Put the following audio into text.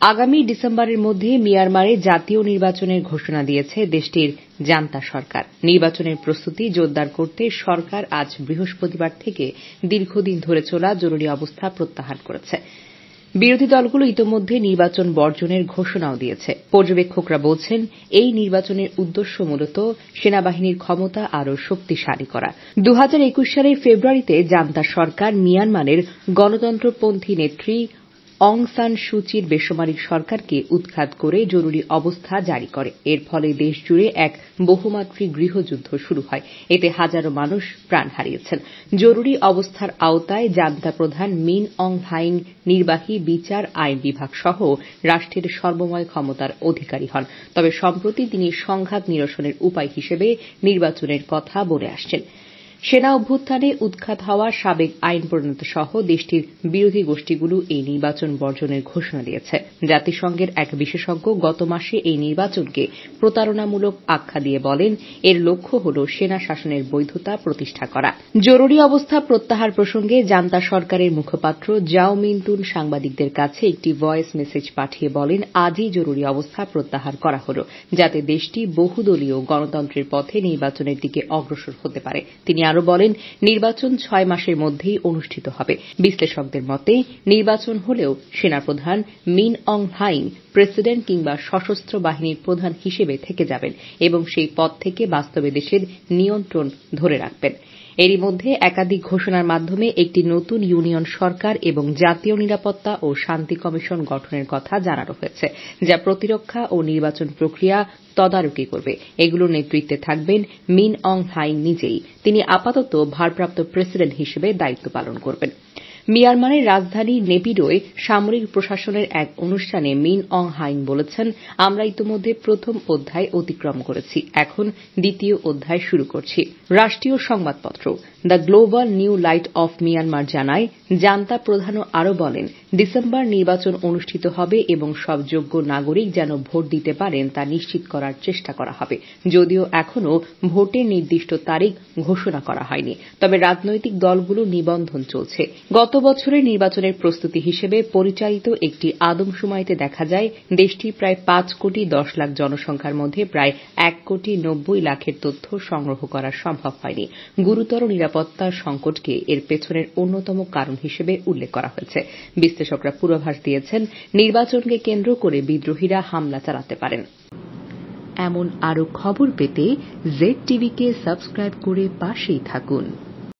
আগামী ডিসেম্বরের মধ্যে মিয়ানমারে জাতীয় নির্বাচনের ঘোষণা দিয়েছে দেশটির জান্তা সরকার। নির্বাচনের প্রস্তুতি জোরদার করতে সরকার আজ বৃহস্পতিবার থেকে দীর্ঘদিন ধরে চলা জরুরি অবস্থা প্রত্যাহার করেছে। বিরোধী দলগুলো ইতোমধ্যে নির্বাচন বর্জনের ঘোষণাও দিয়েছে। পর্যবেক্ষকরা বলছেন, এই নির্বাচনের উদ্দেশ্য মূলত সেনাবাহিনীর ক্ষমতা আরও শক্তিশালী করা। 2021 সালের ফেব্রুয়ারিতে জান্তা সরকার মিয়ানমারের গণতন্ত্রপন্থী নেত্রী অং সান সুচির বেসামরিক সরকারকে উৎখাত করে জরুরি অবস্থা জারি করে। এর ফলে দেশজুড়ে এক বহুমাত্রিক গৃহযুদ্ধ শুরু হয়। এতে হাজারো মানুষ প্রাণ হারিয়েছেন। জরুরি অবস্থার আওতায় জান্তা প্রধান মিন অং হ্লাইং নির্বাহী, বিচার, আইন বিভাগ সহ রাষ্ট্রের সর্বময় ক্ষমতার অধিকারী হন। তবে সম্প্রতি তিনি সংঘাত নিরসনের উপায় হিসেবে নির্বাচনের কথা বলে আসছেন। সেনা অভ্যুত্থানে উৎখাত হওয়া সাবেক আইন প্রণেতা সহ দেশটির বিরোধী গোষ্ঠীগুলো এই নির্বাচন বর্জনের ঘোষণা দিয়েছে। জাতিসংঘের এক বিশেষজ্ঞ গত মাসে এই নির্বাচনকে প্রতারণামূলক আখ্যা দিয়ে বলেন, এর লক্ষ্য হল সেনা শাসনের বৈধতা প্রতিষ্ঠা করা। জরুরি অবস্থা প্রত্যাহার প্রসঙ্গে জান্তা সরকারের মুখপাত্র জাও মিন্তুন সাংবাদিকদের কাছে একটি ভয়েস মেসেজ পাঠিয়ে বলেন, আজই জরুরি অবস্থা প্রত্যাহার করা হল, যাতে দেশটি বহুদলীয় গণতন্ত্রের পথে নির্বাচনের দিকে অগ্রসর হতে পারে। তিনি আরও বলেন, নির্বাচন 6 মাসের মধ্যেই অনুষ্ঠিত হবে। বিশ্লেষকদের মতে, নির্বাচন হলেও সেনাপ্রধান মিন অং হ্লাইং প্রেসিডেন্ট কিংবা সশস্ত্র বাহিনীর প্রধান হিসেবে থেকে যাবেন এবং সেই পদ থেকে বাস্তবে দেশের নিয়ন্ত্রণ ধরে রাখবেন। এরই মধ্যে একাধিক ঘোষণার মাধ্যমে একটি নতুন ইউনিয়ন সরকার এবং জাতীয় নিরাপত্তা ও শান্তি কমিশন গঠনের কথা জানানো হয়েছে, যা প্রতিরক্ষা ও নির্বাচন প্রক্রিয়া তদারকি করবে। এগুলোর নেতৃত্বে থাকবেন মিন অং হ্লাইং নিজেই। তিনি আপাতত ভারপ্রাপ্ত প্রেসিডেন্ট হিসেবে দায়িত্ব পালন করবেন। মিয়ানমারের রাজধানী নেপিডোয় সামরিক প্রশাসনের এক অনুষ্ঠানে মিন অং হ্লাইং বলেছেন, আমরা ইতিমধ্যে প্রথম অধ্যায় অতিক্রম করেছি, এখন দ্বিতীয় অধ্যায় শুরু করছি। রাষ্ট্রীয় সংবাদপত্র the global new light off Myanmar জানায়, জান্তা প্রধানও আরও বলেন, ডিসেম্বর নির্বাচন অনুষ্ঠিত হবে এবং সব যোগ্য নাগরিক যেন ভোট দিতে পারেন তা নিশ্চিত করার চেষ্টা করা হবে। যদিও এখনও ভোটের নির্দিষ্ট তারিখ ঘোষণা করা হয়নি, তবে রাজনৈতিক দলগুলো নিবন্ধন চলছে। গত বছরের নির্বাচনের প্রস্তুতি হিসেবে পরিচালিত একটি আদমশুমারিতে দেখা যায়, দেশটির প্রায় 5 কোটি 10 লাখ জনসংখ্যার মধ্যে প্রায় 1 কোটি 90 লাখের তথ্য সংগ্রহ করা সম্ভব হয়নি। গুরুতর নিরাপত্তার সংকটকে এর পেছনের অন্যতম কারণ হিসেবে উল্লেখ করা হয়েছে। বিশ্লেষকরা পূর্বাভাস দিয়েছেন, নির্বাচনকে কেন্দ্র করে বিদ্রোহীরা হামলা চালাতে পারেন। এমন আরও খবর পেতে জেড টিভিকে সাবস্ক্রাইব করে পাশেই থাকুন।